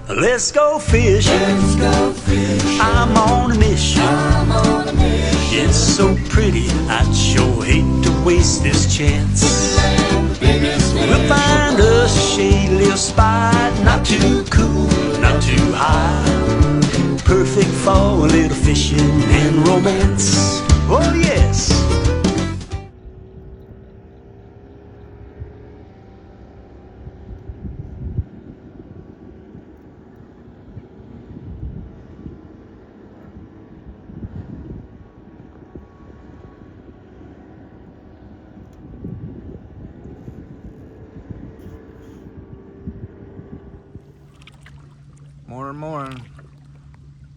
Let's go fishing. Let's go fishing. I'm on a mission. I'm on a mission. It's so pretty, I'd sure hate to waste this chance. We'll find us a shady little spot, not too cool, not too high. Perfect for a little fishing and romance. Oh yes. Morning.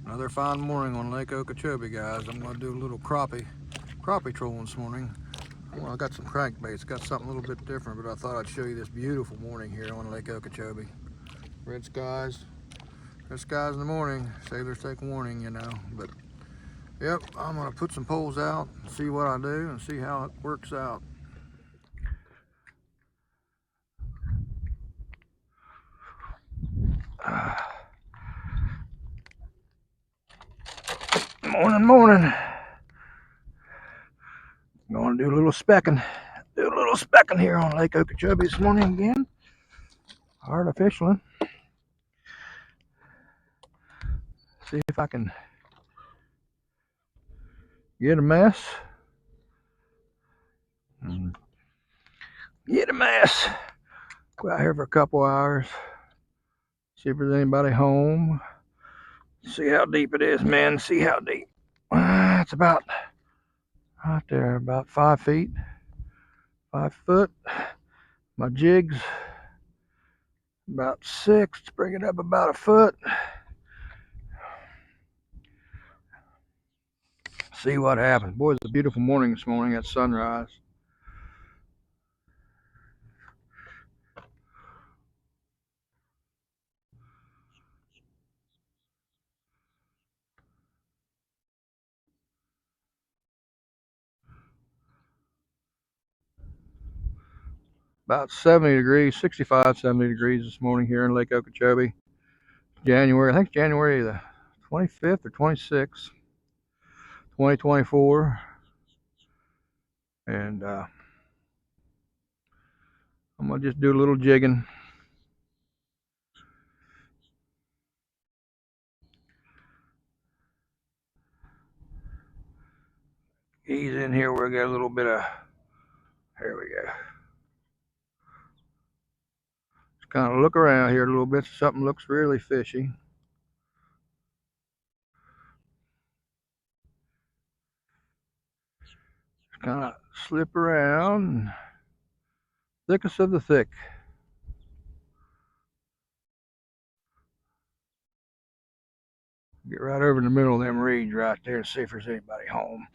Another fine morning on Lake Okeechobee, guys. I'm going to do a little crappie trolling this morning. Well, I got some crankbaits, got something a little bit different, but I thought I'd show you this beautiful morning here on Lake Okeechobee. Red skies in the morning. Sailors take warning, you know. But yep, I'm going to put some poles out, see what I do, and see how it works out. Morning. Going to do a little specking. Here on Lake Okeechobee this morning again. Artificially. See if I can get a mess. Go out here for a couple hours. See if there's anybody home. See how deep it is, man. See how deep. It's about right there, about 5 feet. 5 foot. My jig's about 6. Let's bring it up about a foot. See what happens. Boy, it's a beautiful morning this morning at sunrise. About 70 degrees, 65, 70 degrees this morning here in Lake Okeechobee. January, I think January the 25th or 26th, 2024. And I'm going to just do a little jigging. Ease in here where we got a little bit of, here we go. Just kind of look around here a little bit. Something looks really fishy. Just kind of slip around. Thickest of the thick. Get right over in the middle of them reeds right there and see if there's anybody home.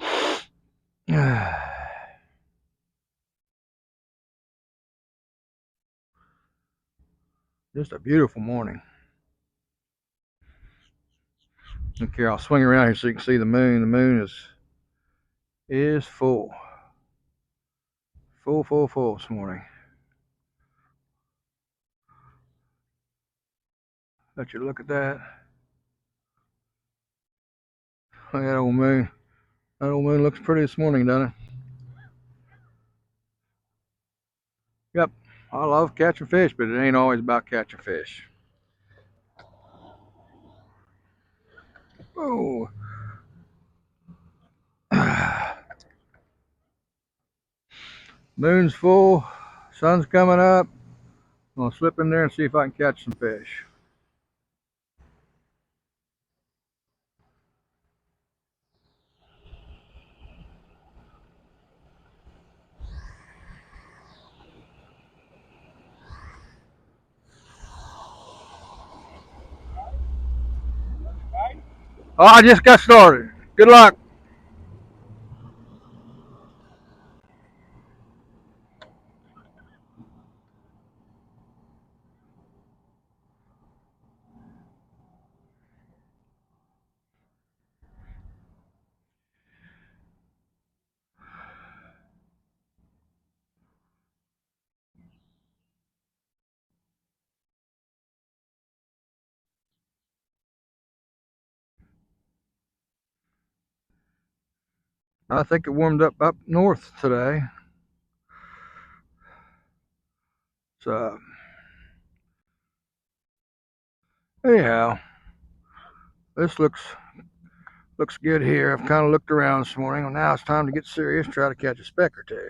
Just a beautiful morning. Okay, I'll swing around here so you can see the moon. The moon is full. Full this morning. Let you look at that. Look at that old moon. That old moon looks pretty this morning, doesn't it? Yep. I love catching fish, but it ain't always about catching fish. Oh. Moon's full. Sun's coming up. I'm gonna slip in there and see if I can catch some fish. Oh, I just got started. Good luck. I think it warmed up north today. So anyhow, this looks good here. I've kind of looked around this morning. Well, now it's time to get serious. Try to catch a speck or two.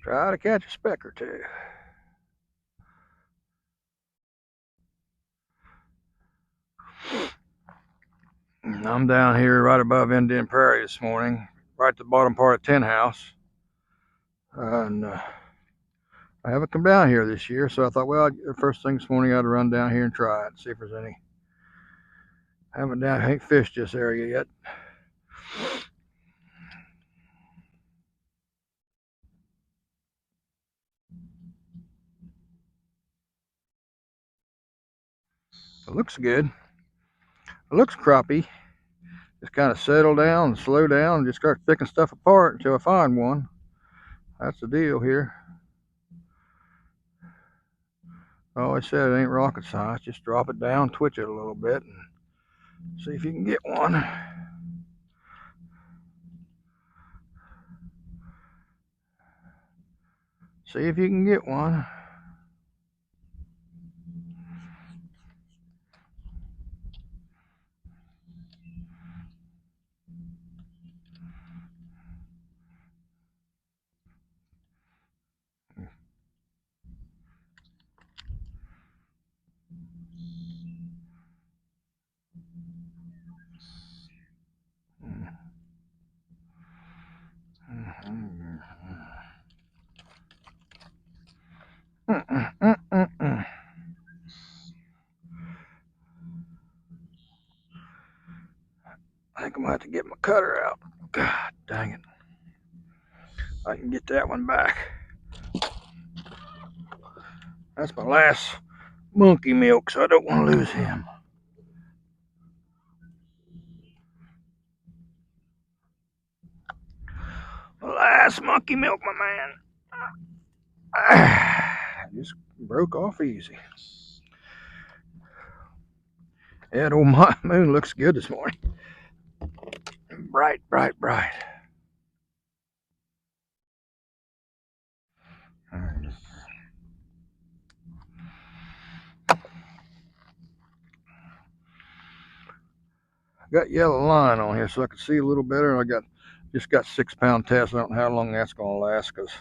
Try to catch a speck or two. I'm down here right above Indian Prairie this morning, right at the bottom part of Tin House. And I haven't come down here this year, so I thought, well, first thing this morning I'd run down here and try it, see if there's any. I ain't fished this area yet. It looks good. It looks crappie. Just kind of settle down and slow down and just start picking stuff apart until I find one. That's the deal here. I always said it ain't rocket science. Just drop it down, twitch it a little bit, and see if you can get one. See if you can get one. I think I'm gonna have to get my cutter out. God dang it. I can get that one back. That's my last monkey milk, so I don't want to lose him. My last monkey milk, my man. Just broke off easy. Yeah, the old moon looks good this morning. Bright, bright, bright. I got yellow line on here so I can see a little better. And I just got 6 pound test. I don't know how long that's gonna last because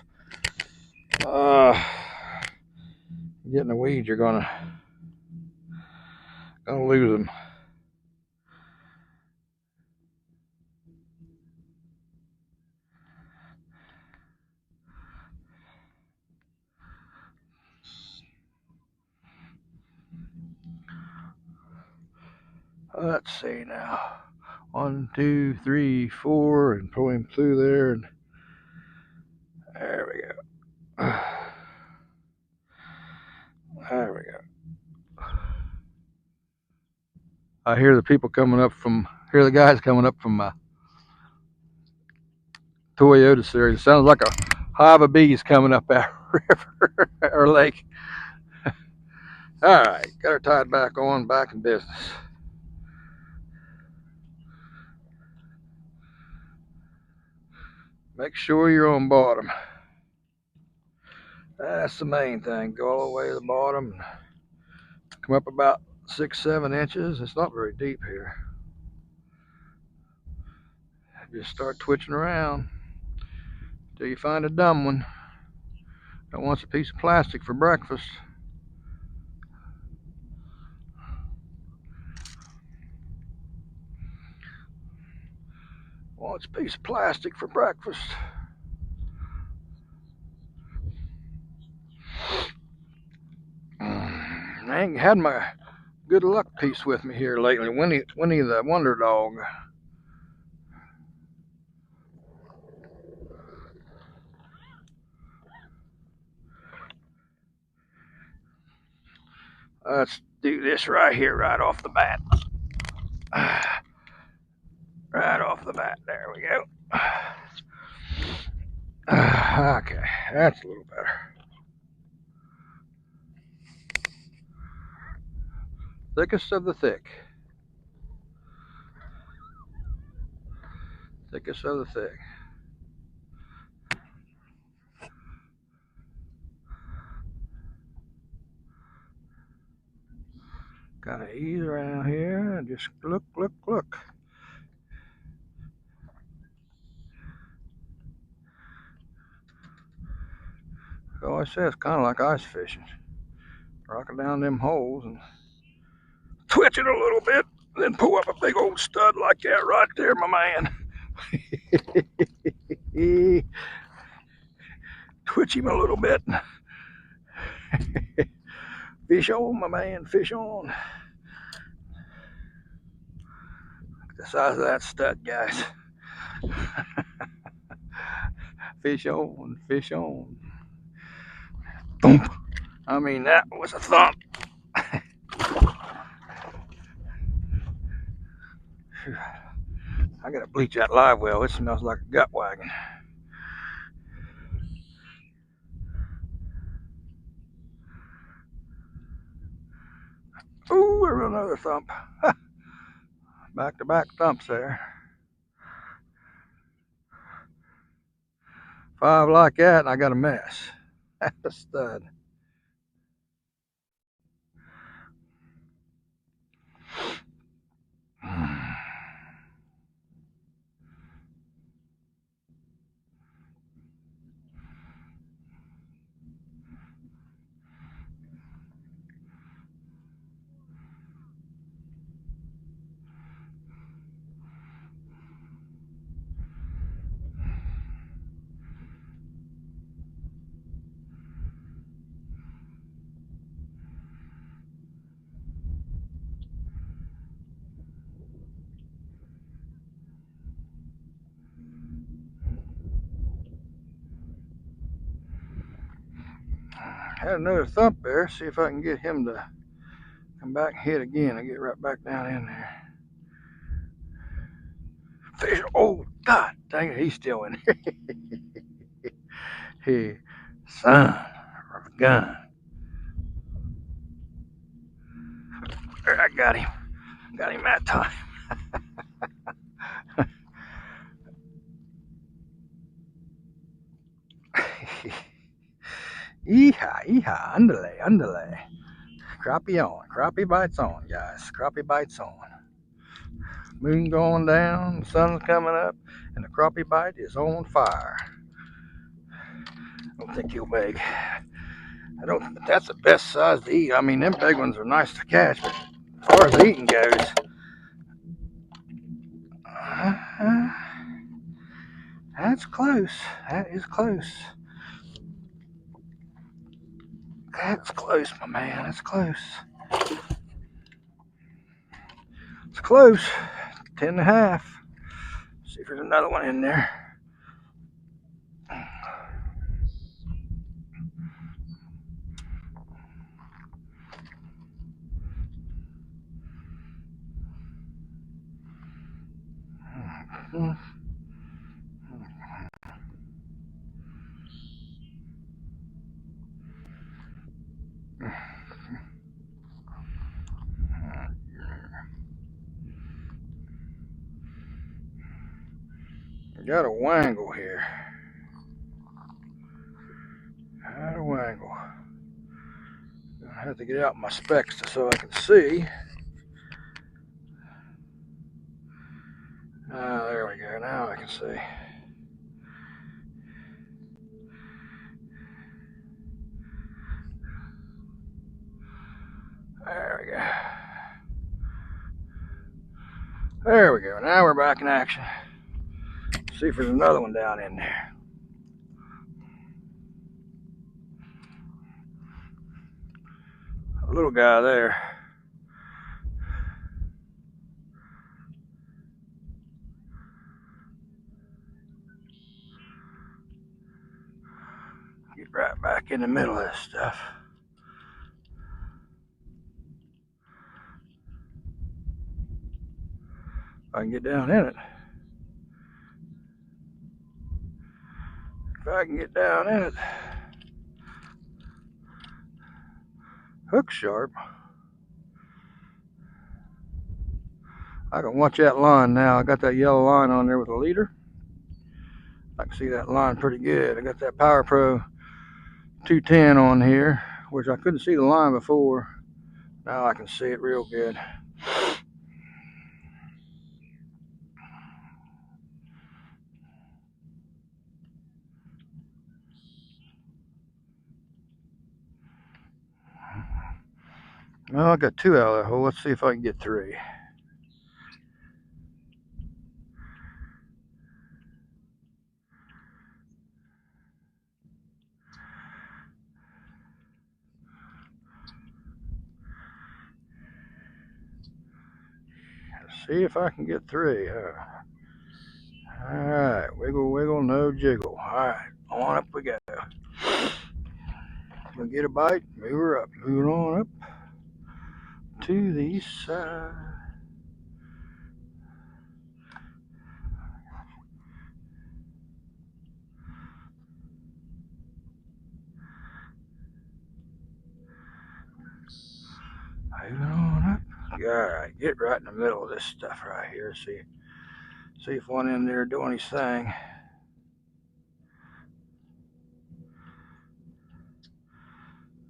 getting the weeds, you're gonna lose them. Let's see now. 1, 2, 3, 4, and pull him through there, and there we go. There we go. I hear the people coming up from the guys coming up from Toyota series. It sounds like a hive of bees coming up that river or lake. All right, got her tied back on, back in business. Make sure you're on bottom. That's the main thing. Go all the way to the bottom. Come up about 6, 7 inches. It's not very deep here. Just start twitching around till you find a dumb one that wants a piece of plastic for breakfast. Wants a piece of plastic for breakfast. I ain't had my good luck piece with me here lately. Winnie the Wonder Dog. Let's do this right here, right off the bat. Right off the bat. There we go. Okay, that's a little better. Thickest of the thick. Thickest of the thick. Gotta ease around here and just look. So I say it's kind of like ice fishing. Rocking down them holes and twitch it a little bit, then pull up a big old stud like that right there, my man. Twitch him a little bit. Fish on, my man, fish on. Look at the size of that stud, guys. Fish on, fish on. Thump. I mean, that was a thump. I gotta bleach that live well. It smells like a gut wagon. Ooh, there's another thump. Back to back thumps there. 5 like that, and I got a mess. That's a stud. Had another thump there. See if I can get him to come back and hit again. I get right back down in there. Fish. Oh, God dang it. He's still in there. Hey, son of a gun. There, I got him. Got him that time. Yeehaw, underlay. Crappie on. Crappie bites on, guys. Crappie bites on. Moon going down, the sun's coming up, and the crappie bite is on fire. I don't think he'll beg. But that's the best size to eat. I mean, them big ones are nice to catch, but as far as eating goes, that's close. That is close. That's close, my man. That's close. It's close. 10.5. See if there's another one in there. Got a wangle here. Got a wangle. I have to get out my specs so I can see. There we go. Now I can see. There we go. There we go. Now we're back in action. See if there's another one down in there. A little guy there. Get right back in the middle of this stuff. If I can get down in it. If I can get down in it. Hook sharp. I can watch that line now. I got that yellow line on there with a leader. I can see that line pretty good. I got that Power Pro 210 on here, which I couldn't see the line before. Now I can see it real good. Well, I got 2 out of that hole. Let's see if I can get 3. Let's see if I can get 3. Alright, wiggle, wiggle, no jiggle. Alright, on up we go. We'll get a bite, move her up, move it on up to the east side. Move it on up. Alright, get right in the middle of this stuff right here. See if one in there doing his thing.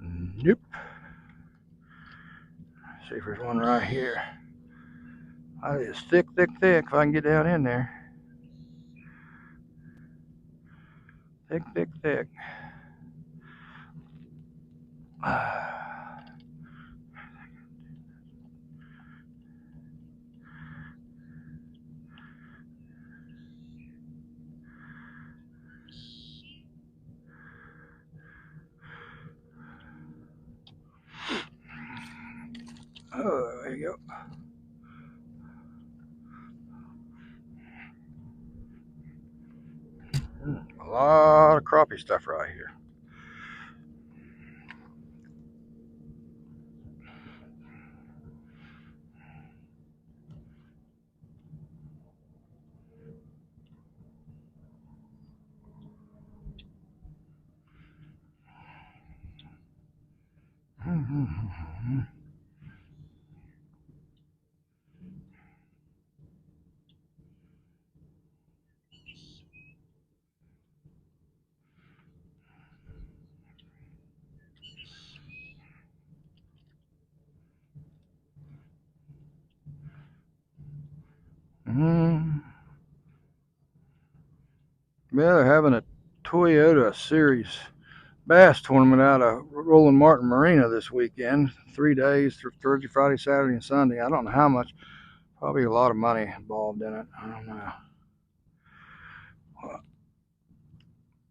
Nope. See if there's one right here. It's thick, thick, thick. If I can get down in there. Thick, thick, thick. Oh, there you go. A lot of crappie stuff right here. Yeah, they're having a Toyota Series bass tournament out of Roland Martin Marina this weekend. 3 days, Thursday, Friday, Saturday, and Sunday. I don't know how much. Probably a lot of money involved in it. I don't know.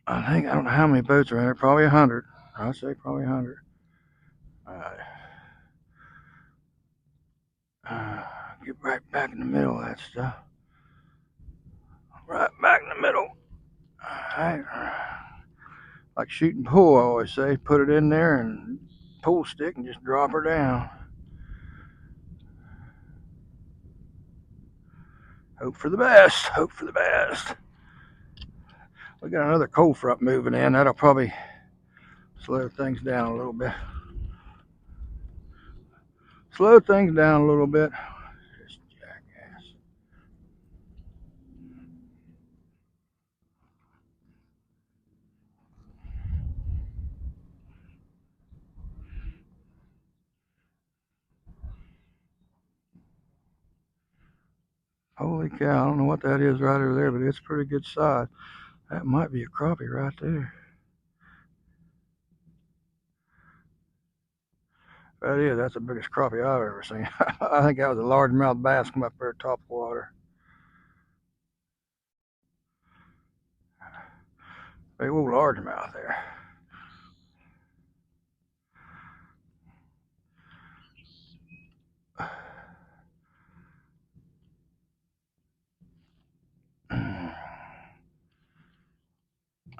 I don't know how many boats are in there. Probably 100. I'd say probably 100. Get right back in the middle of that stuff. Right back in the middle. Alright. Like shooting pool, I always say. Put it in there and pull stick and just drop her down. Hope for the best. Hope for the best. We got another cold front moving in. That'll probably slow things down a little bit. Slow things down a little bit. Just jackass. Holy cow, I don't know what that is right over there, but it's pretty good size. That might be a crappie right there. That is, that's the biggest crappie I've ever seen. I think that was a largemouth bass come up there top water. Big old largemouth there.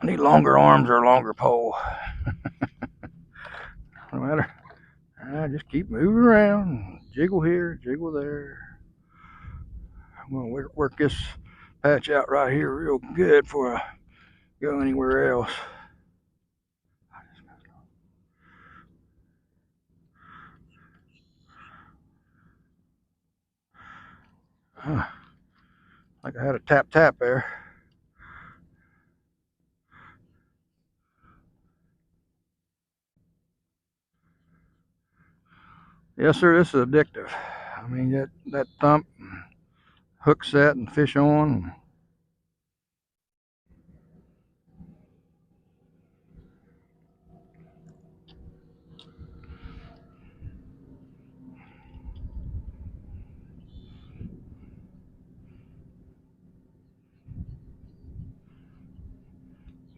I need longer arms or a longer pole. No matter. I just keep moving around. Jiggle here, jiggle there. I'm going to work this patch out right here real good before I go anywhere else. Like I had a tap tap there. Yes, sir, this is addictive. I mean, that thump, hook set, and fish on.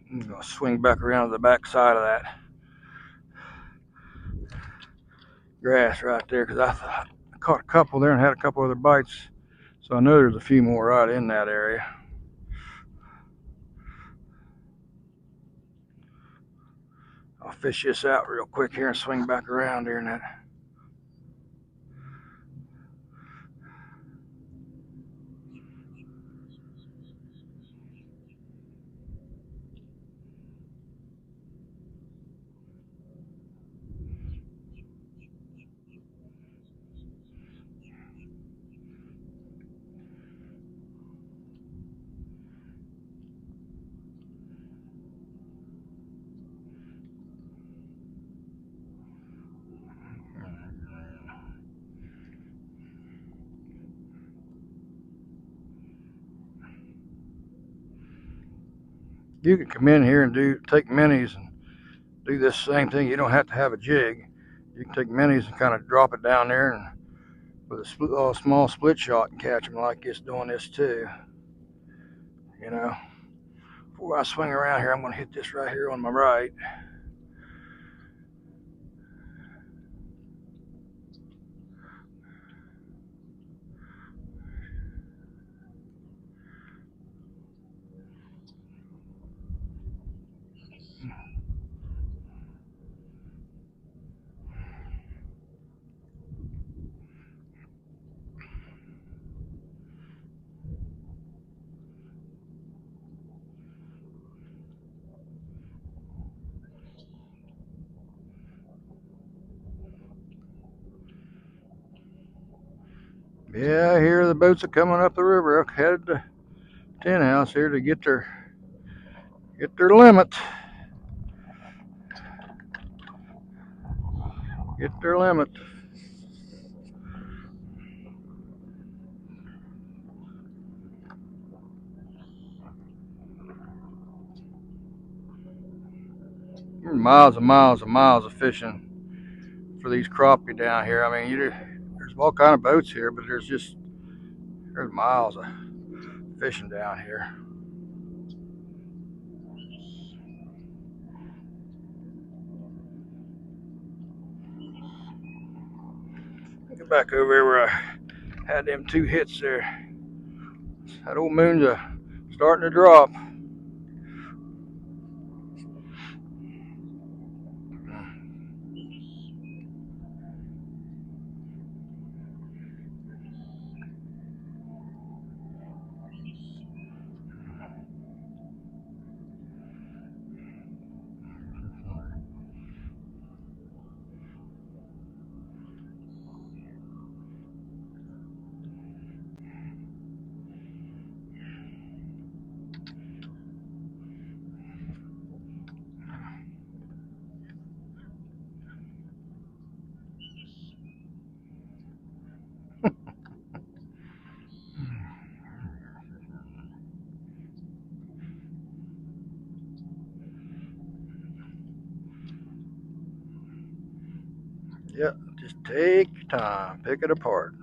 I'm gonna swing back around to the back side of that grass right there because I caught a couple there and had a couple other bites. So I know there's a few more right in that area. I'll fish this out real quick here and swing back around here in that. You can come in here and take minis and do this same thing. You don't have to have a jig. You can take minis and kind of drop it down there and with a small split shot and catch them like it's doing this too. You know, before I swing around here, I'm going to hit this right here on my right. Yeah, here the boats are coming up the river, headed to Tin House here to get their limit. Get their limit. There's miles and miles and miles of fishing for these crappie down here. I mean, there's all kind of boats here, but there's miles of fishing down here. Get back over here where I had them two hits there. That old moon's starting to drop. Yep, just take your time, pick it apart.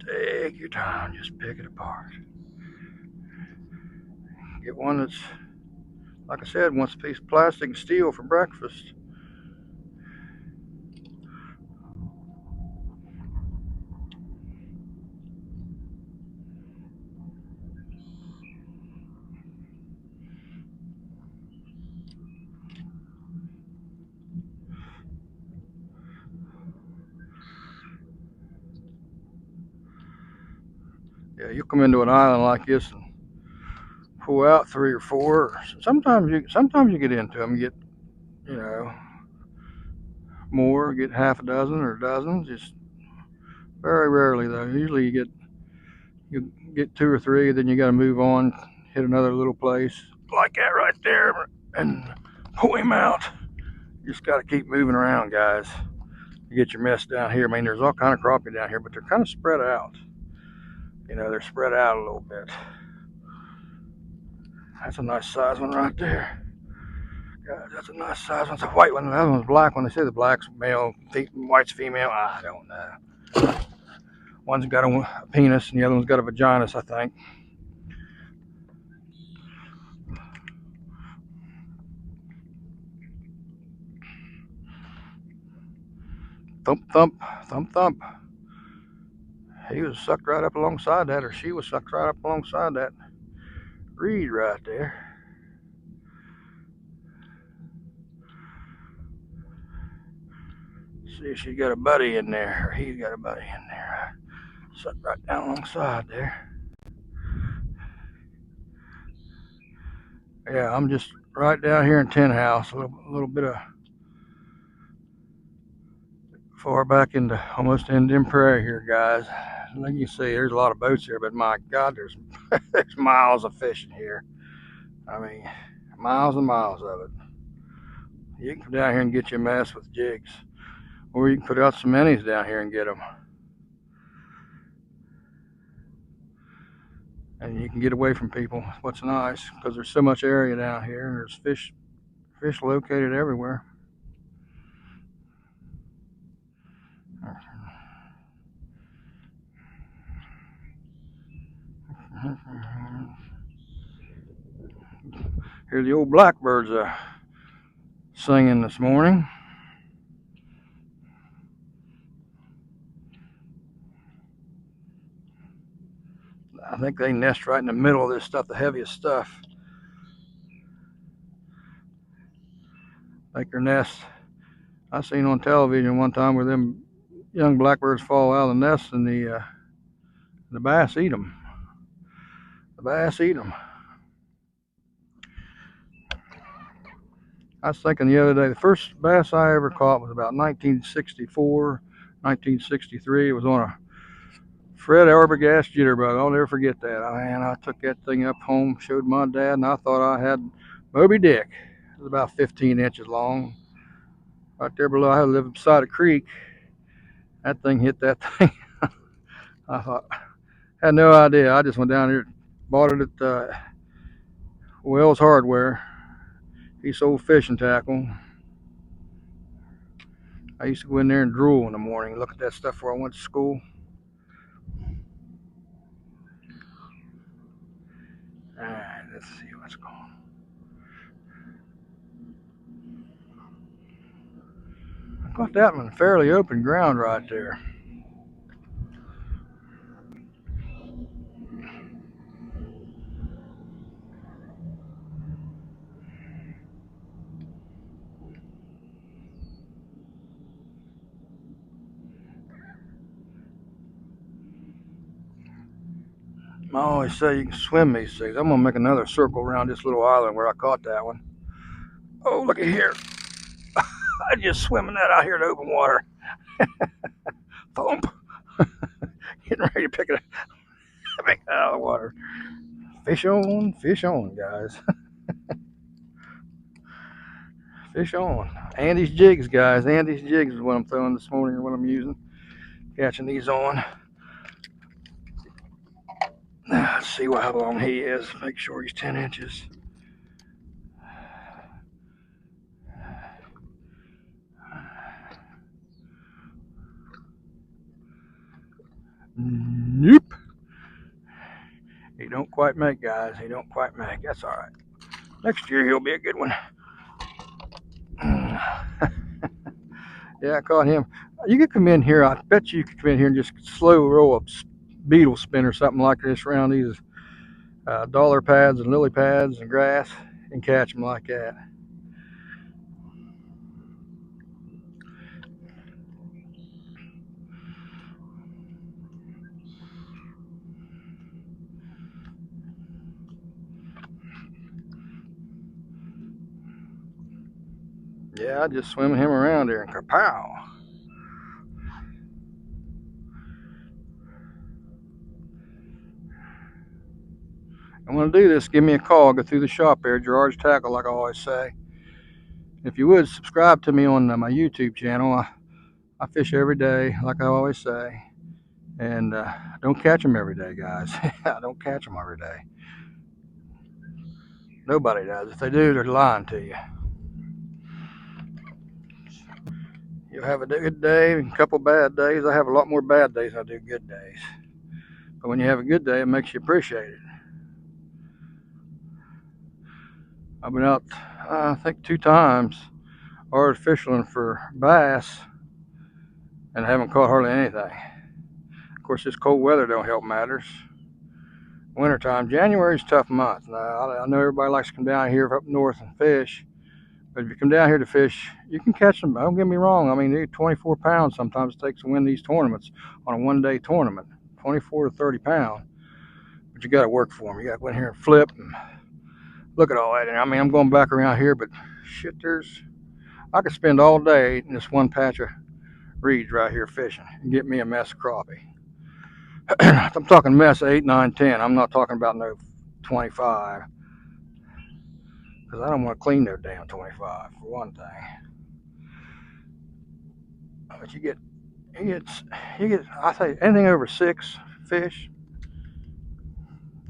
Take your time, just pick it apart. Get one that's, like I said, wants a piece of plastic and steel for breakfast. Yeah, you'll come into an island like this and pull out three or four. Sometimes you get into them, get you know more, get half a dozen or dozens. Just very rarely though. Usually you get two or three, then you got to move on, hit another little place like that right there, and pull him out. just got to keep moving around, guys. You get your mess down here. I mean, there's all kind of crappie down here, but they're kind of spread out. You know, they're spread out a little bit. That's a nice size one right there. Guys, that's a nice size one. It's a white one. The other one's black one. They say the black's male, white's female. I don't know. One's got a penis and the other one's got a vagina, I think. Thump, thump, thump, thump. He was sucked right up alongside that, or she was sucked right up alongside that reed right there. See if she's got a buddy in there, or he's got a buddy in there. Sucked right down alongside there. Yeah, I'm just right down here in Tin House, a little bit of far back into almost Indian Prairie here, guys. Like you see, there's a lot of boats here, but my God, there's there's miles of fishing here. I mean, miles and miles of it. You can come down here and get your mess with jigs, or you can put out some minis down here and get them. And you can get away from people. What's nice, because there's so much area down here, and there's fish located everywhere. Here the old blackbirds singing this morning. I think they nest right in the middle of this stuff, the heaviest stuff. Like their nest, I seen on television one time where them young blackbirds fall out of the nest and the bass eat them. The bass eat them. I was thinking the other day, the first bass I ever caught was about 1964, 1963. It was on a Fred Arbogast jitterbug. I'll never forget that. Man, I took that thing up home, showed my dad, and I thought I had Moby Dick. It was about 15 inches long. Right there below, I lived beside a creek. That thing hit that thing. I thought, had no idea. I just went down there, bought it at Wells Hardware. He sold fishing tackle. I used to go in there and drool in the morning, look at that stuff before I went to school. Alright, let's see what's going on. I got that one fairly open ground right there. I always say you can swim these things. I'm gonna make another circle around this little island where I caught that one. Oh, look at here. I just swimming that out here in open water. Thump. Getting ready to pick it out of the water. Fish on, guys. Fish on. Andy's jigs, guys. Andy's jigs is what I'm throwing this morning, or what I'm using. Catching these on. Let's see how long he is. Make sure he's 10 inches. Nope. He don't quite make, guys. He don't quite make. That's all right. Next year he'll be a good one. Yeah, I caught him. You could come in here. I bet you could come in here and just slow roll a beetle spin or something like this around these dollar pads and lily pads and grass and catch them like that. Yeah, I just swim him around there and kapow. I want to do this, give me a call. Go through the shop there, Gerard's Tackle, like I always say. If you would subscribe to me on my YouTube channel. I fish every day, like I always say, and don't catch them every day, guys. I don't catch them every day. Nobody does. If they do, they're lying to you. You'll have a good day, a couple bad days. I have a lot more bad days than I do good days. But when you have a good day, it makes you appreciate it. I've been out, I think, 2 times artificialing for bass and haven't caught hardly anything. Of course, this cold weather don't help matters. Wintertime, January's a tough month. Now, I know everybody likes to come down here up north and fish, but if you come down here to fish, you can catch them. Don't get me wrong. I mean, they're 24 pounds sometimes it takes to win these tournaments on a one-day tournament, 24 to 30 pounds. But you got to work for them. You got to go in here and flip and look at all that. And I mean, I'm going back around here, but shit, I could spend all day in this one patch of reeds right here fishing and get me a mess of crappie. I'm talking mess 8, 9, 10. I'm not talking about no 25, because I don't want to clean no damn 25 for one thing. But you get, I say anything over 6 fish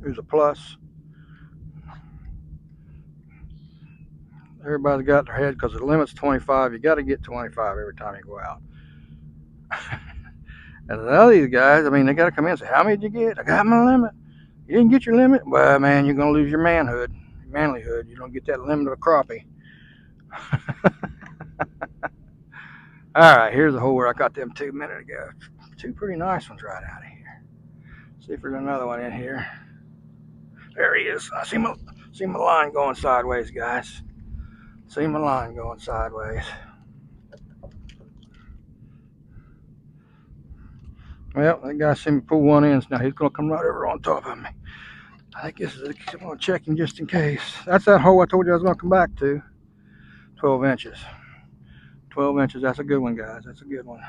is a plus. Everybody's got their head, because the limit's 25. You got to get 25 every time you go out. And none of these guys, I mean, they got to come in and say, how many did you get? I got my limit. You didn't get your limit? Well, man, you're going to lose your manlyhood. You don't get that limit of a crappie. All right, here's the hole where I got them 2 minutes ago. 2 pretty nice ones right out of here. See if there's another one in here. There he is. I see my line going sideways, guys. See my line going sideways. Well, that guy see me pull one in, so now he's going to come right over on top of me. I think this is I'm going to check him just in case. That's that hole I told you I was going to come back to. 12 inches. 12 inches. That's a good one, guys. That's a good one.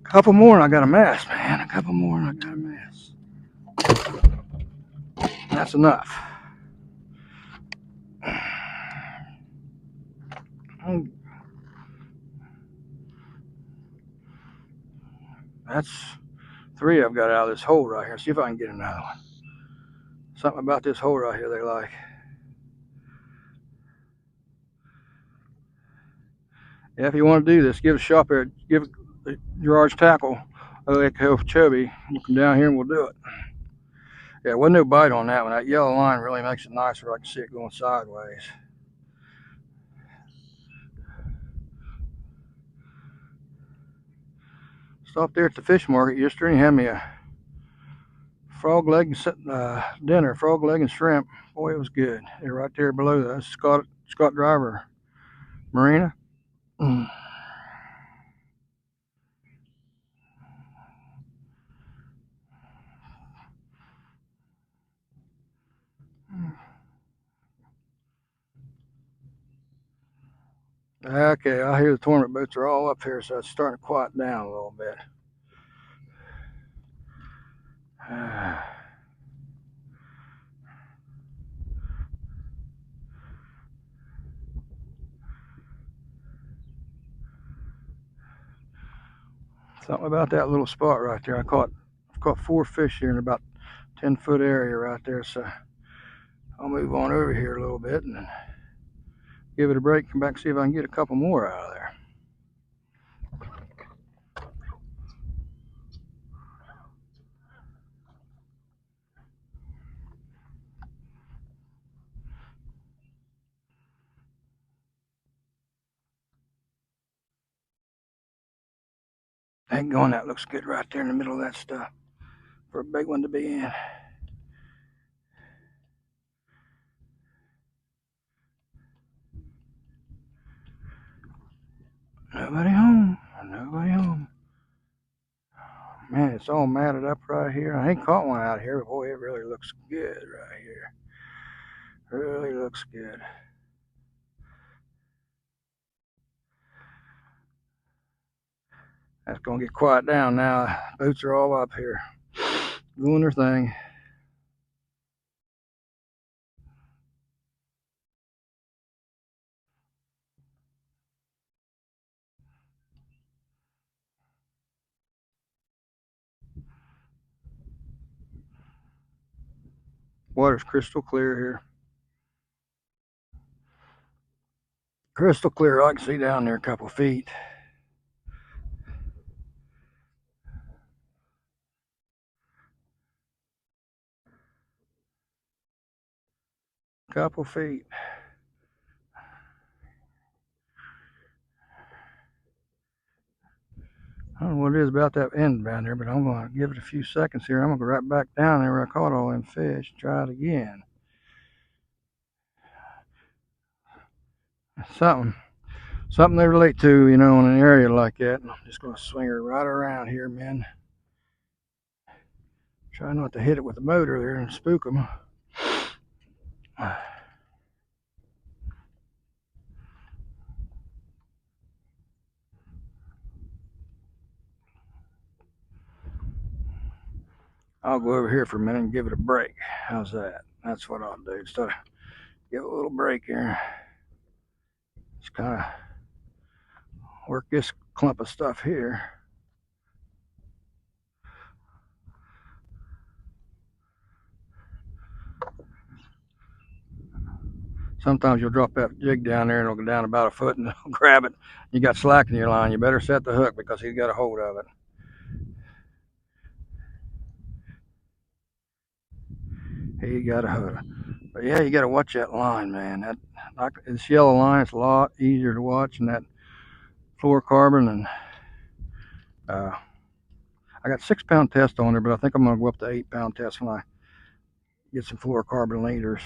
Couple more and I got a mess, man. A couple more and I got a mess. That's enough. That's 3 I've got out of this hole right here. See if I can get another one. Something about this hole right here they like. Yeah, if you want to do this, give a shop here. Give Gerard's Tackle, Lake Okeechobee. You come down here and we'll do it. Yeah, wasn't no bite on that one. That yellow line really makes it nicer. I can see it going sideways. Stopped there at the fish market yesterday and had me a frog leg dinner, frog leg and shrimp. Boy, it was good. They're right there below that Scott Driver Marina. Okay, I hear the tournament boats are all up here, so it's starting to quiet down a little bit. Something about that little spot right there. I've caught 4 fish here in about 10-foot area right there, so I'll move on over here a little bit and then give it a break, come back and see if I can get a couple more out of there. Dang on, that looks good right there in the middle of that stuff for a big one to be in. Nobody home. Nobody home. Man, it's all matted up right here. I ain't caught one out here, but boy, it really looks good right here. Really looks good. That's gonna get quiet down now. Boats are all up here doing their thing. Water's crystal clear here. Crystal clear. I can see down there a couple feet. Couple feet. I don't know what it is about that end down there, but I'm going to give it a few seconds here. I'm going to go right back down there where I caught all them fish. Try it again. Something they relate to, you know, in an area like that. I'm just going to swing her right around here, man. Try not to hit it with the motor there and spook them. I'll go over here for a minute and give it a break. How's that? That's what I'll do. Instead of give it a little break here. Just kind of work this clump of stuff here. Sometimes you'll drop that jig down there and it'll go down about a foot and it'll grab it. You got slack in your line. You better set the hook because he's got a hold of it. He got a hook. But yeah, you got to watch that line, man. That this yellow line, it's a lot easier to watch than that fluorocarbon. And I got 6 pound test on there, but I think I'm gonna go up to 8 pound test when I get some fluorocarbon leaders.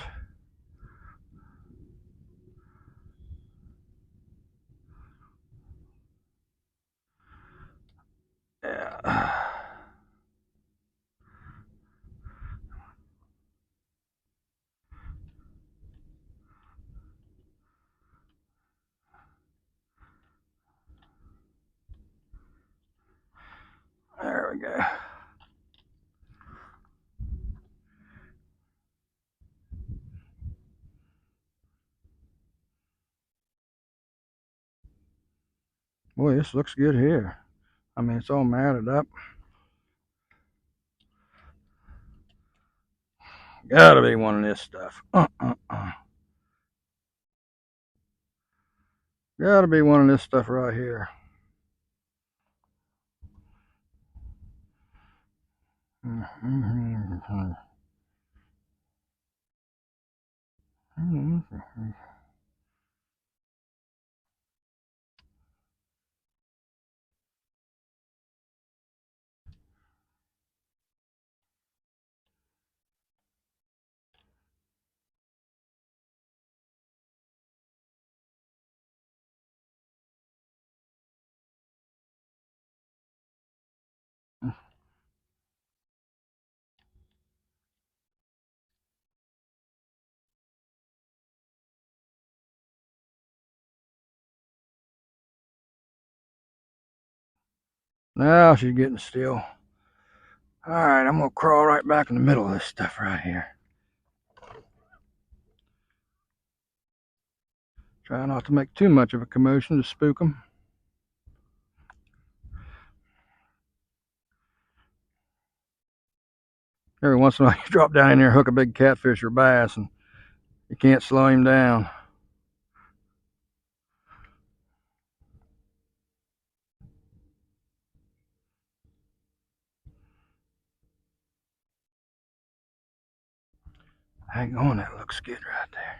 Yeah. There we go. Boy, this looks good here. I mean, it's all matted up. Gotta be one of this stuff. Gotta be one of this stuff right here. Now she's getting still. All right, I'm gonna crawl right back in the middle of this stuff right here. Try not to make too much of a commotion to spook them. Every once in a while, you drop down in there, hook a big catfish or bass, and you can't slow him down. Hang on, that looks good right there.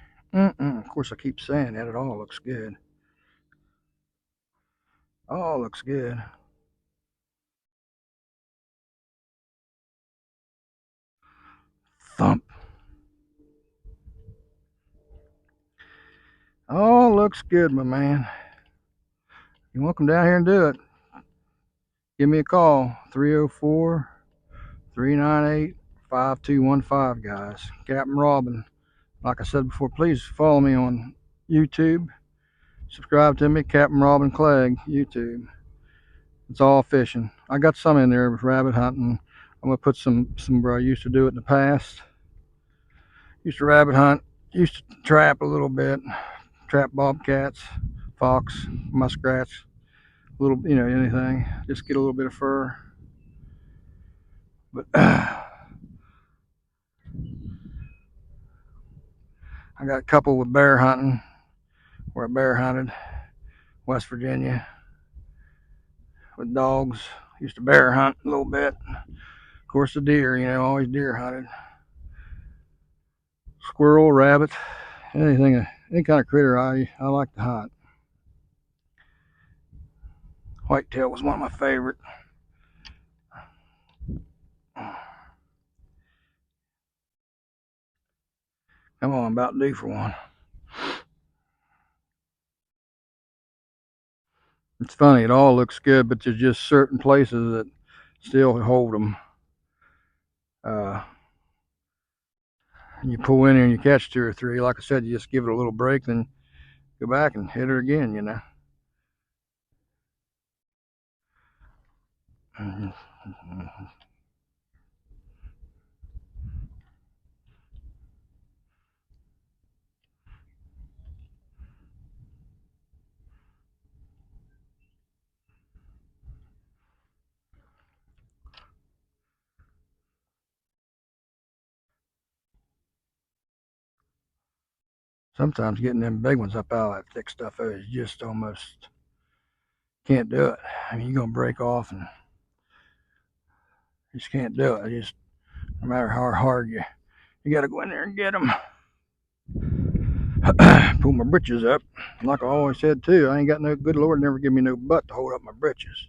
Of course, I keep saying that. It all looks good. All looks good. Thump. All looks good, my man. You want to come down here and do it? Give me a call. 304-398-5215, guys. Captain Robin. Like I said before, please follow me on YouTube. Subscribe to me, Captain Robin Clegg, YouTube. It's all fishing. I got some in there with rabbit hunting. I'm gonna put some where I used to do it in the past. Used to rabbit hunt. Used to trap a little bit. Trap bobcats, fox, muskrats, little, you know, anything. Just get a little bit of fur. But I got a couple with bear hunting, where I bear hunted, West Virginia, with dogs. Used to bear hunt a little bit. Of course, the deer, always deer hunted. Squirrel, rabbit, anything, any kind of critter I like to hunt. Whitetail was one of my favorite. Come on, I'm about due for one. It's funny, it all looks good, but there's just certain places that still hold them. You pull in here and you catch two or three. Like I said, you just give it a little break, then go back and hit her again. Sometimes getting them big ones up out of that thick stuff is just almost can't do it. I mean, you're gonna break off and you just can't do it. Just no matter how hard you got to go in there and get them. Pull my britches up. Like I always said too, I ain't got no good Lord never give me no butt to hold up my britches.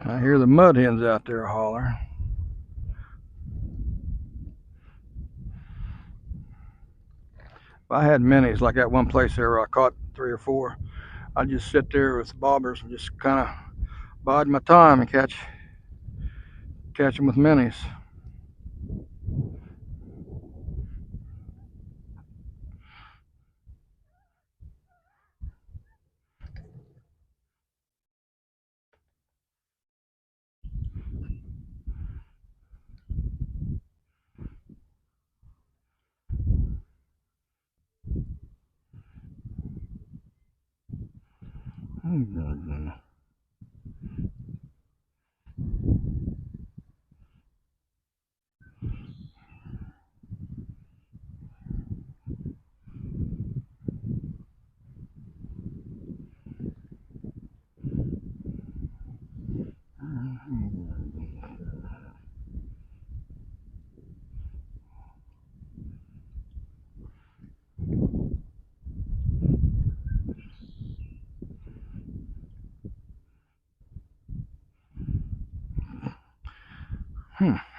I hear the mud hens out there holler. If I had minis like that one place there where I caught 3 or 4, I'd just sit there with bobbers and just kind of bide my time and catch them with minis.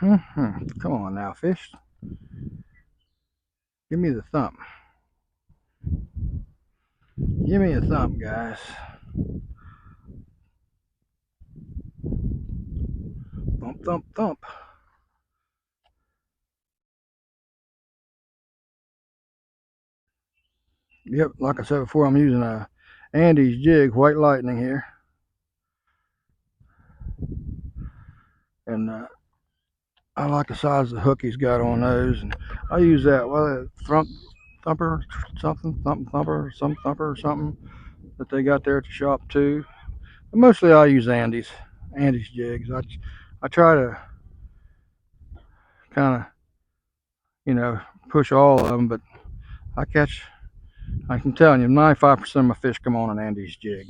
Mm-hmm. Come on now, fish. Give me the thump. Give me a thump, guys. Thump, thump, thump. Yep, like I said before, I'm using a Andy's jig, White Lightning here. And I like the size of the hook he's got on those. And I use that, thumper, something, thumper, some thumper or something that they got there at the shop too. But mostly I use Andy's jigs. I try to kind of, push all of them, but I catch, I can tell you, 95% of my fish come on an Andy's jig.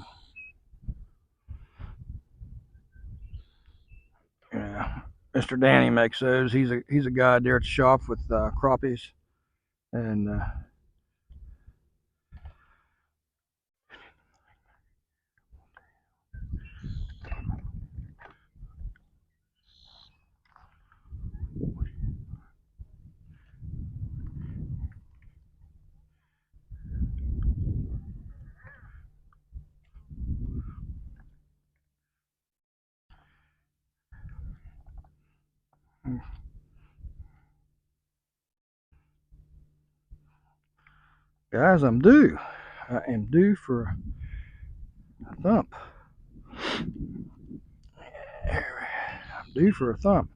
Yeah. Mr. Danny makes those. He's a guy there at the shop with crappies, and Guys, I'm due. I am due for a thump. I'm due for a thump.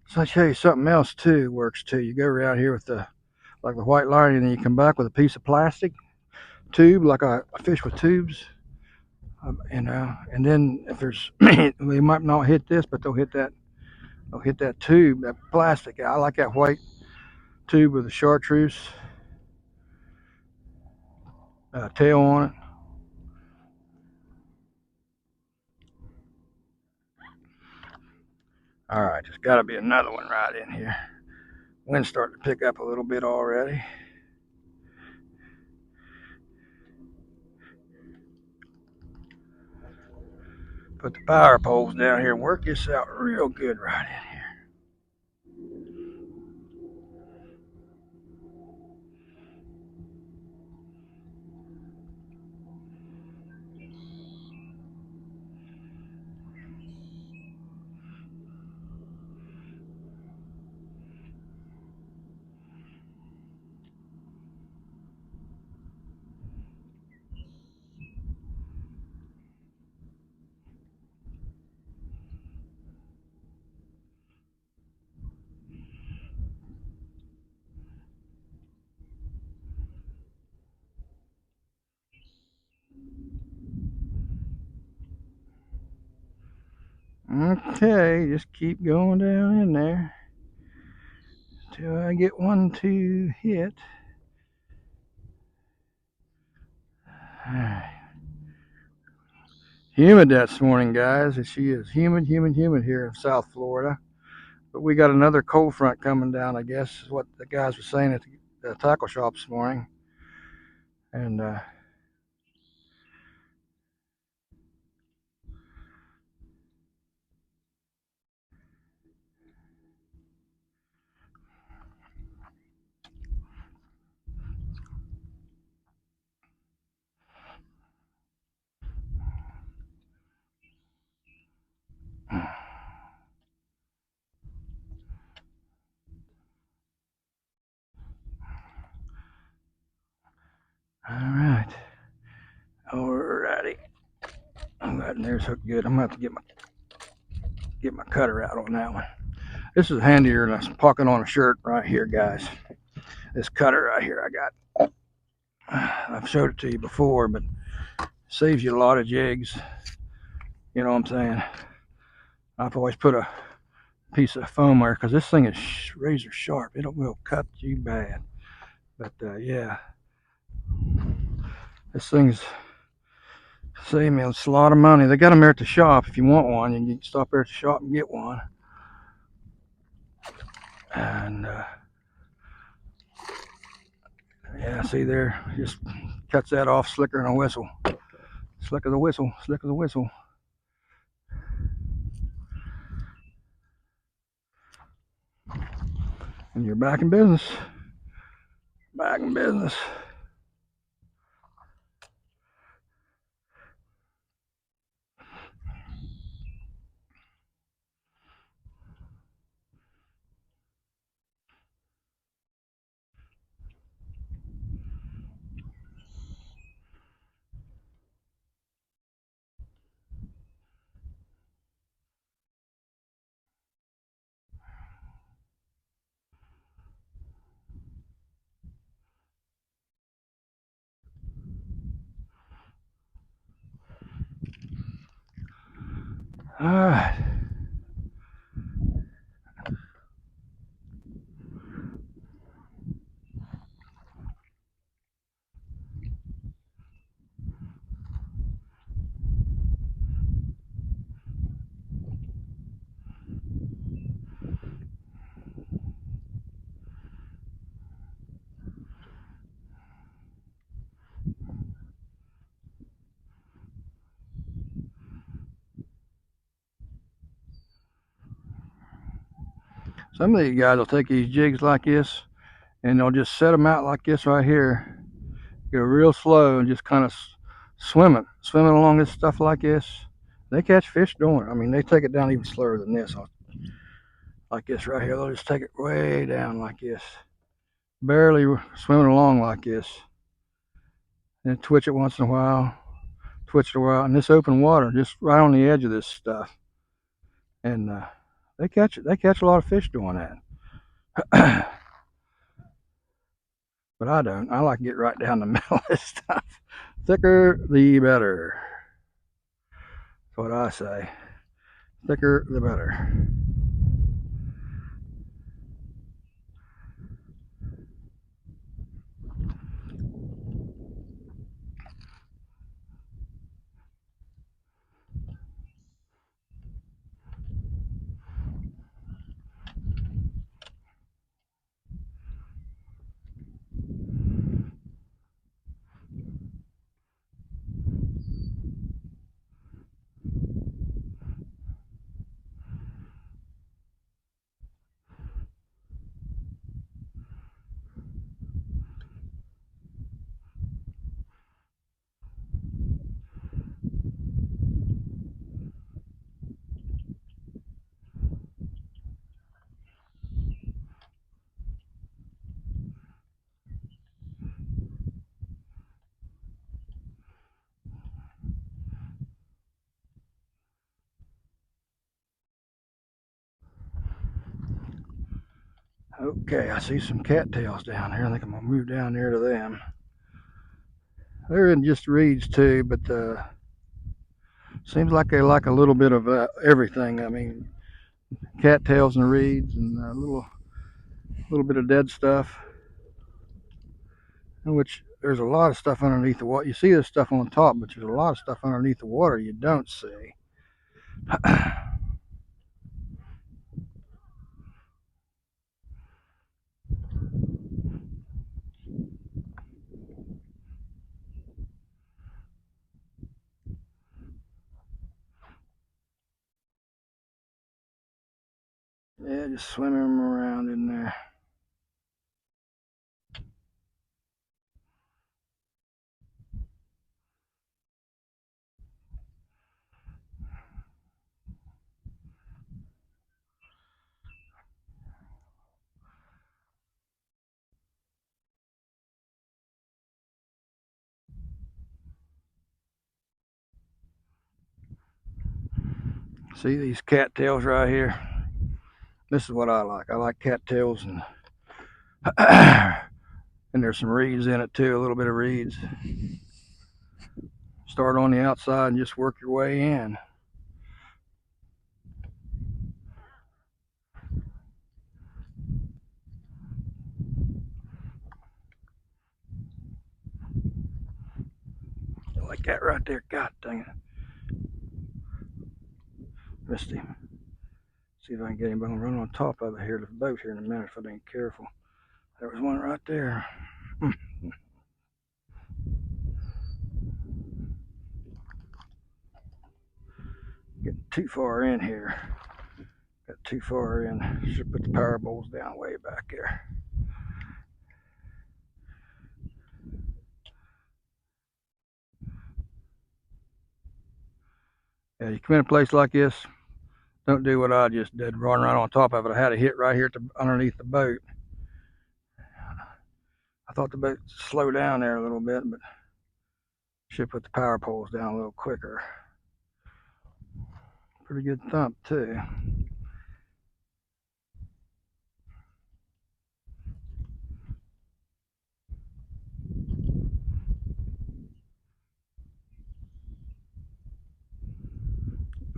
So I'll show you something else too. Works too. You go around here with the white line, and then you come back with a piece of plastic tube, like a fish with tubes. And then if there's, they might not hit this, but they'll hit that. They'll hit that tube, that plastic. I like that white tube with the chartreuse tail on it. All right, there's got to be another one right in here. Wind's starting to pick up a little bit already. Put the power poles down here and work this out real good right in here. Okay, just keep going down in there till I get one to hit. Humid this morning, guys. She is humid here in South Florida. But we got another cold front coming down, I guess, is what the guys were saying at the tackle shop this morning. And all righty. I'm glad there's hooked good. I'm gonna have to get my cutter out on that one. This is handier than pocket on a shirt right here, guys. This cutter right here I got. I've showed it to you before, but it saves you a lot of jigs. You know what I'm saying? I've always put a piece of foam there because this thing is razor sharp. It will cut you bad. But yeah, this thing's saving me a lot of money. They got them there at the shop. If you want one, you can stop there at the shop and get one. And yeah, see there, just cuts that off slicker than a whistle. Slick as a whistle, slick as a whistle. And you're back in business. Back in business. All right. Some of these guys will take these jigs like this and they'll just set them out like this right here. Go real slow and just kind of swimming along this stuff like this. They catch fish doing it. I mean, they take it down even slower than this. Like this right here. They'll just take it way down like this. Barely swimming along like this. and twitch it once in a while, twitch it a while, and this open water just right on the edge of this stuff, and they catch a lot of fish doing that. But I don't. I like to get right down the middle of this stuff. Thicker the better. That's what I say. Thicker the better. Okay, I see some cattails down here. I think I'm gonna move down there to them. They're in just reeds too, but seems like they like a little bit of everything. I mean, cattails and reeds and a little bit of dead stuff. In which there's a lot of stuff underneath the water. You see this stuff on top, but there's a lot of stuff underneath the water you don't see. Yeah, just swimming around in there. See these cattails right here? This is what I like. I like cattails and and there's some reeds in it too, a little bit of reeds. Start on the outside and just work your way in. Like that right there. God dang it. Missed him. See if I can get him. I'm gonna run on top of it here, the boat here in a minute if I ain't careful. There was one right there. Getting too far in here. Got too far in. Should put the power bowls down way back there. Yeah, you come in a place like this, don't do what I just did, run right on top of it. I had a hit right here underneath the boat. I thought the boat would slow down there a little bit, but should put the power poles down a little quicker. Pretty good thump too.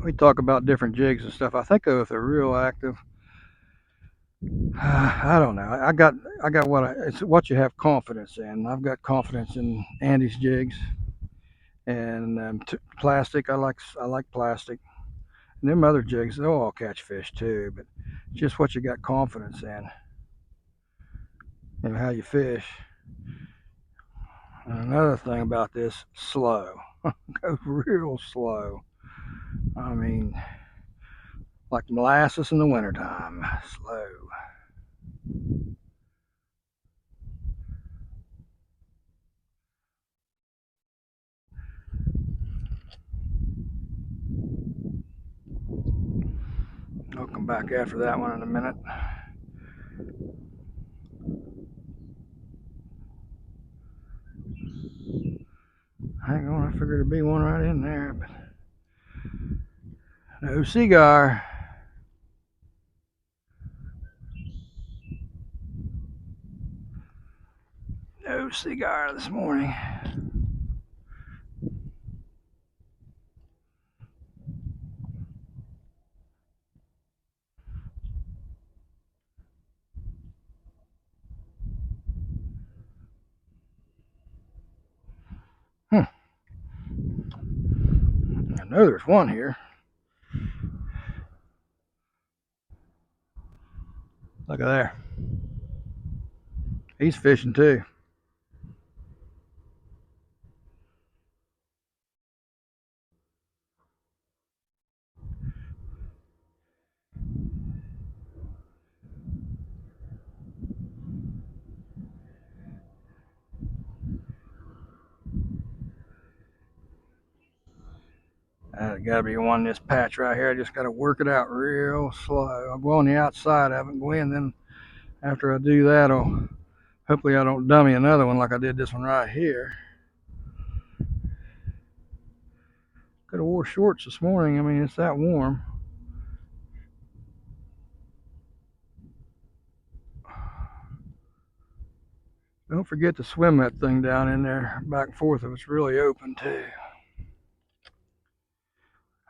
We talk about different jigs and stuff. I think though if they're real active, I don't know. I got it's what you have confidence in. I've got confidence in Andy's jigs and plastic. I like plastic. And them other jigs, they'll all catch fish too, but just what you got confidence in and how you fish. And another thing about this, slow. Go real slow. I mean, like molasses in the wintertime. Slow. I'll come back after that one in a minute. daggone, I figured there'd be one right in there, but no cigar. No cigar this morning. I know there's one here. Look at there. He's fishing too. Gotta be one in this patch right here. I just gotta work it out real slow. I'll go on the outside of it, go in, then after I do that, hopefully I don't dummy another one like I did this one right here. Could have wore shorts this morning. I mean, it's that warm. Don't forget to swim that thing down in there back and forth if it's really open too.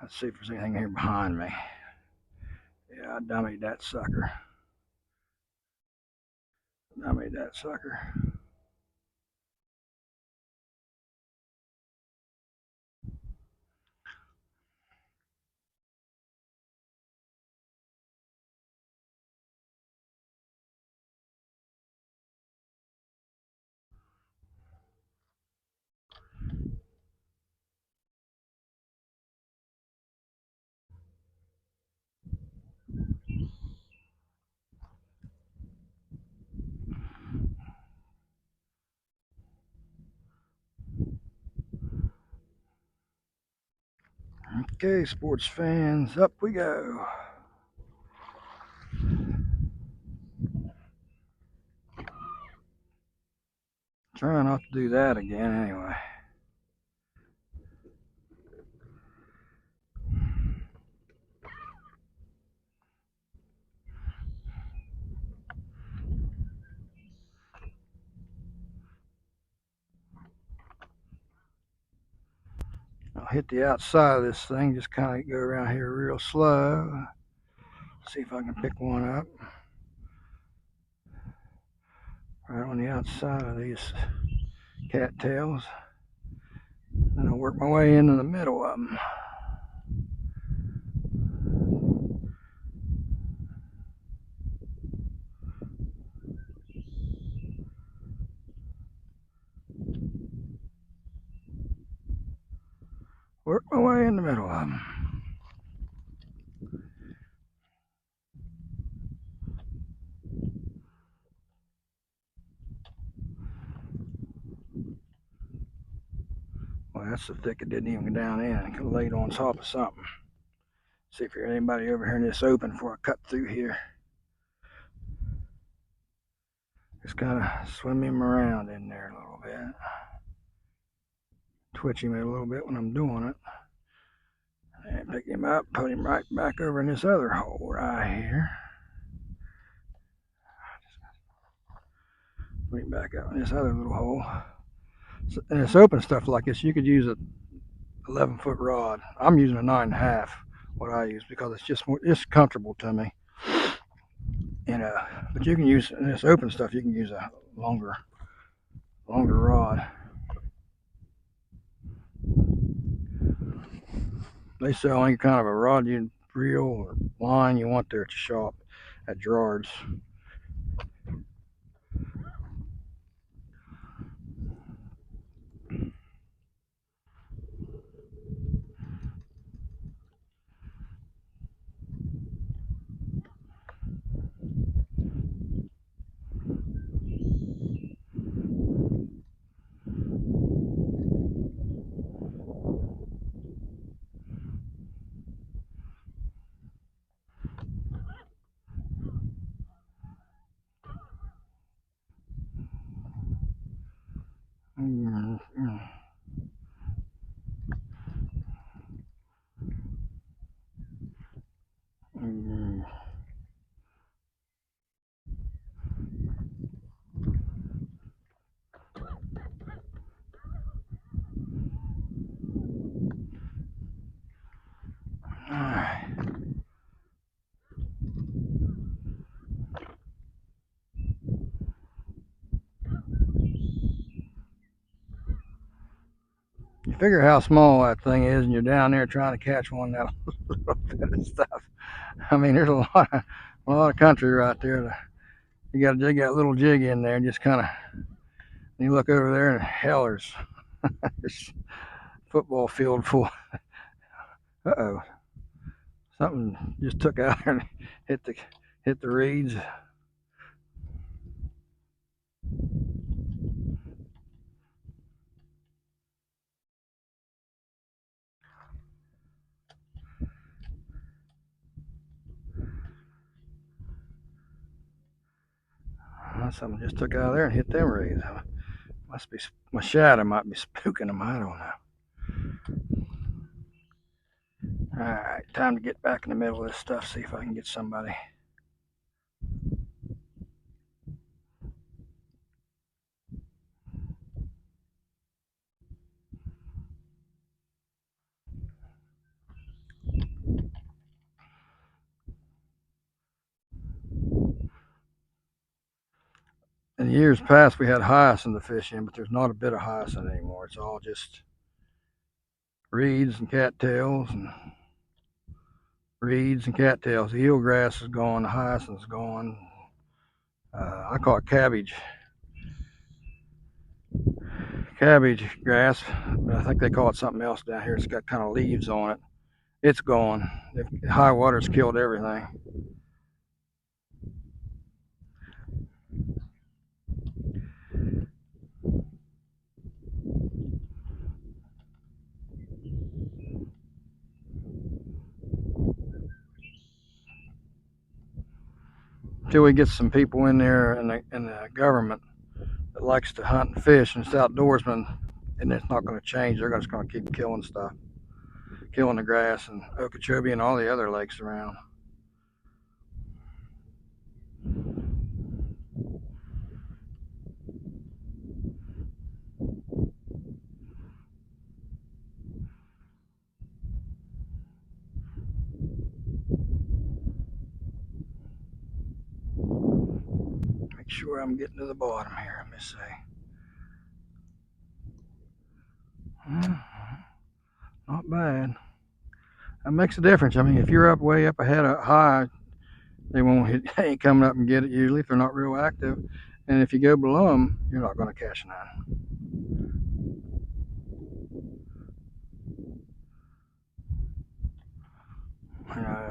Let's see if there's anything here behind me. Yeah, I dummied that sucker. Dummied that sucker. Okay, sports fans, up we go. Try not to do that again anyway. I'll hit the outside of this thing, just kind of go around here real slow. See if I can pick one up. Right on the outside of these cattails. Then I'll work my way into the middle of them. Work my way in the middle of them. Well, that's so thick it didn't even go down in. I could have laid on top of something. See if there's anybody over here in this open before I cut through here. Just kind of swim him around in there a little bit. Twitch him a little bit when I'm doing it. And pick him up, put him right back over in this other hole right here. Put him back out in this other little hole. And it's open stuff like this. You could use a 11-foot rod. I'm using a 9.5. What I use because it's just more, it's comfortable to me. And but you can use in this open stuff. You can use a longer rod. They sell any kind of a rod, you reel or line you want there at the shop at Gerard's. You figure how small that thing is, and you're down there trying to catch one that little bit of stuff. I mean, there's a lot of country right there. You got to dig that little jig in there and just kind of. You look over there, and hell, there's football field full. Uh-oh, something just took out there and hit the reeds. Something just took out there and hit them reeds. Must be my shadow might be spooking them. I don't know. All right, time to get back in the middle of this stuff. See if I can get somebody. In years past, we had hyacinth to fish in, but there's not a bit of hyacinth anymore. It's all just reeds and cattails and reeds and cattails. The eelgrass is gone. The hyacinth's gone. I call it cabbage grass, but I think they call it something else down here. It's got kind of leaves on it. It's gone. The high water's killed everything. Until we get some people in there in the government that likes to hunt and fish and it's outdoorsmen, and it's not going to change. They're just going to keep killing stuff, killing the grass and Okeechobee and all the other lakes around. Make sure I'm getting to the bottom here. Let me see. Not bad. That makes a difference. I mean, if you're up way up ahead of high, they won't hit. They ain't coming up and get it usually if they're not real active. And if you go below them, you're not going to catch none.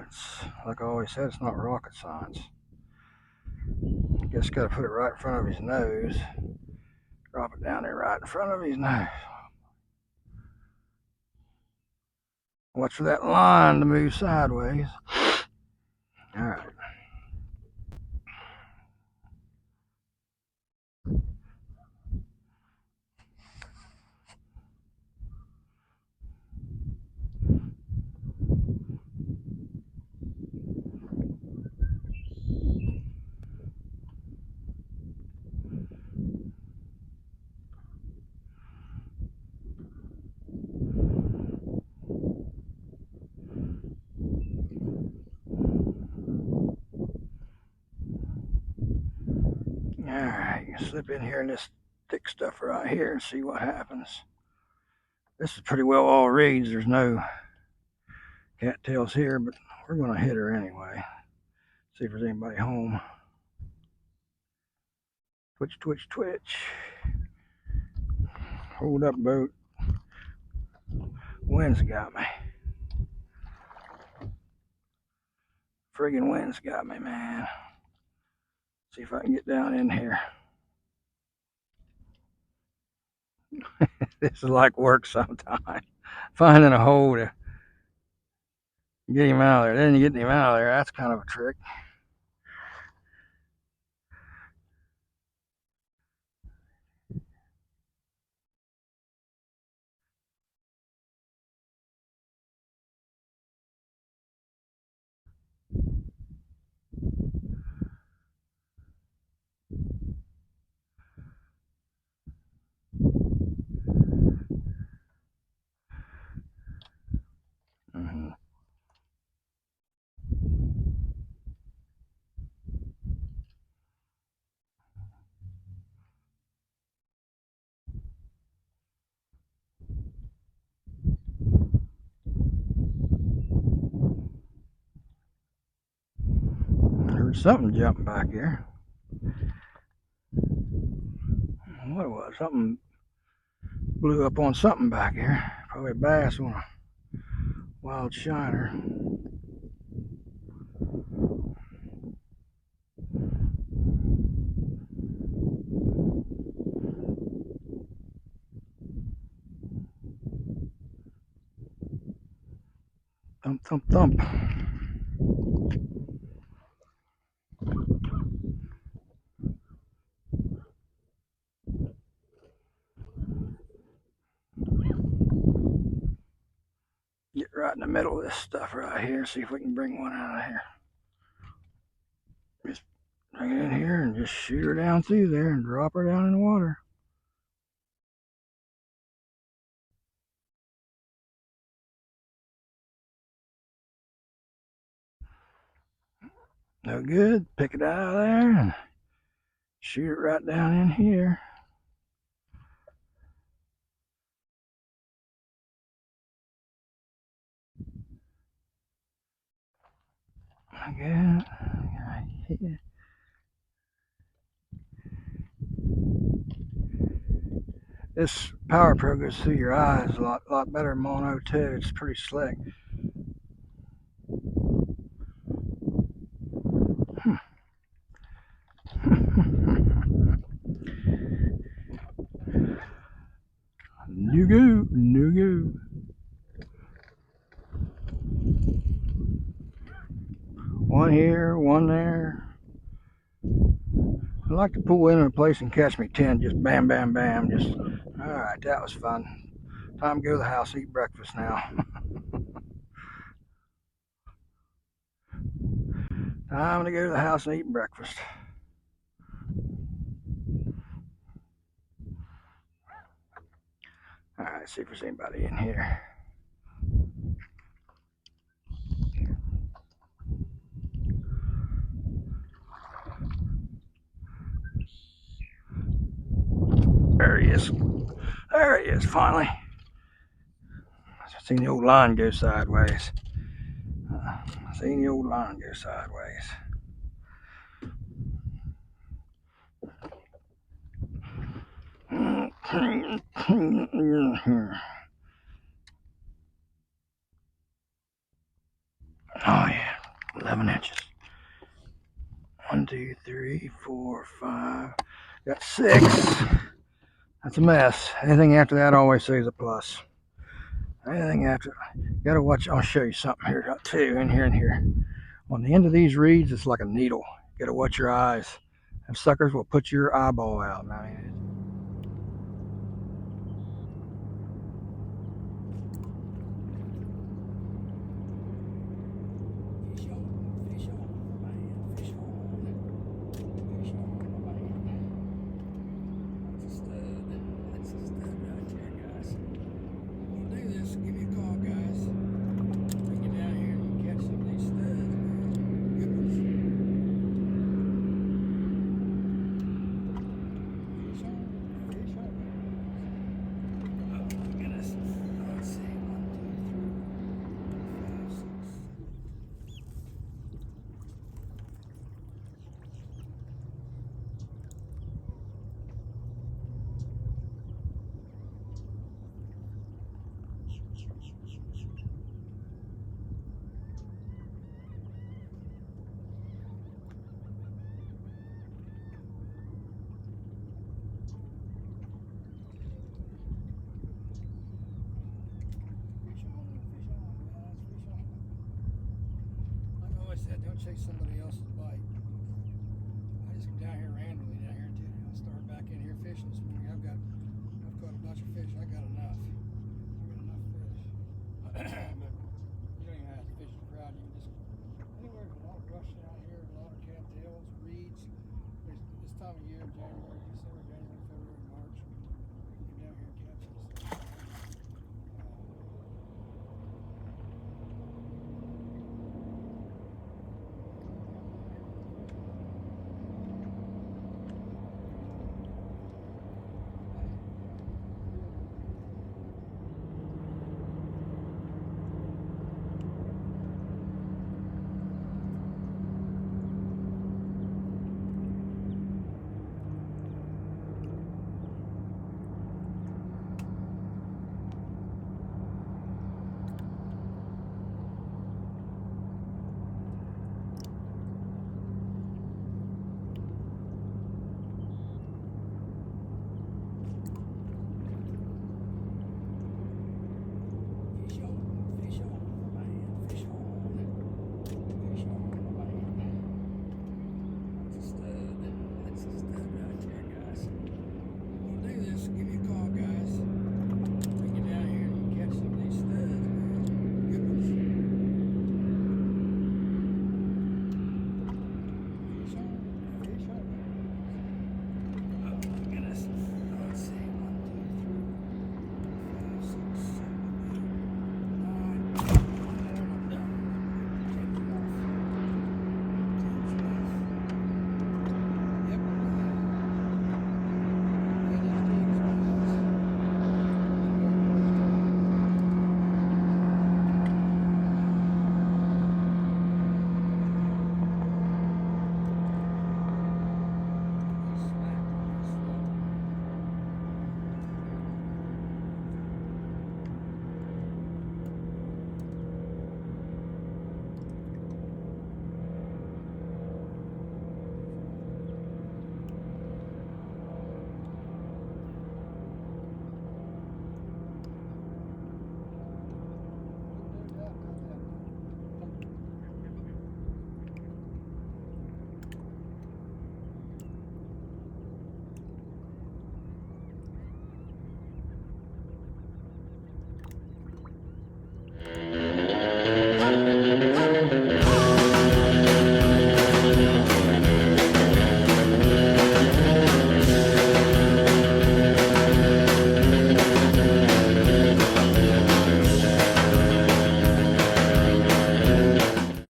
It's like I always said, it's not rocket science. Just got to put it right in front of his nose. Drop it down there right in front of his nose. Watch for that line to move sideways. All right. All right, you can slip in here in this thick stuff right here and see what happens. This is pretty well all reeds. There's no cattails here, but we're going to hit her anyway. See if there's anybody home. Twitch, twitch, twitch. Hold up, boat. Wind's got me. Friggin' wind's got me, man. See if I can get down in here. This is like work sometimes. Finding a hole to get him out of there. Then you get him out of there. That's kind of a trick. Mm-hmm. something jumping back here. What it was? Something blew up on something back here. Probably a bass on a wild shiner. Thump, thump, thump. Get right in the middle of this stuff right here. See if we can bring one out of here. Just bring it in here and just shoot her down through there and drop her down in the water. No good. Pick it out of there and shoot it right down in here. Again. Right here. This Power Pro goes through your eyes a lot better than mono too. It's pretty slick. No go. One here, one there. I like to pull in a place and catch me 10. Just bam, bam, bam. Just all right. That was fun. Time to go to the house, eat breakfast now. Time to go to the house and eat breakfast. All right, see if there's anybody in here. There he is. There he is, finally. I've seen the old line go sideways. I've seen the old line go sideways. Oh yeah, 11 inches. 1, 2, 3, 4, 5. Got 6. That's a mess. Anything after that, I always say is a plus. Anything after, gotta watch. I'll show you something here too. In here. On the end of these reeds, it's like a needle. You gotta watch your eyes. Them suckers will put your eyeball out. Don't chase somebody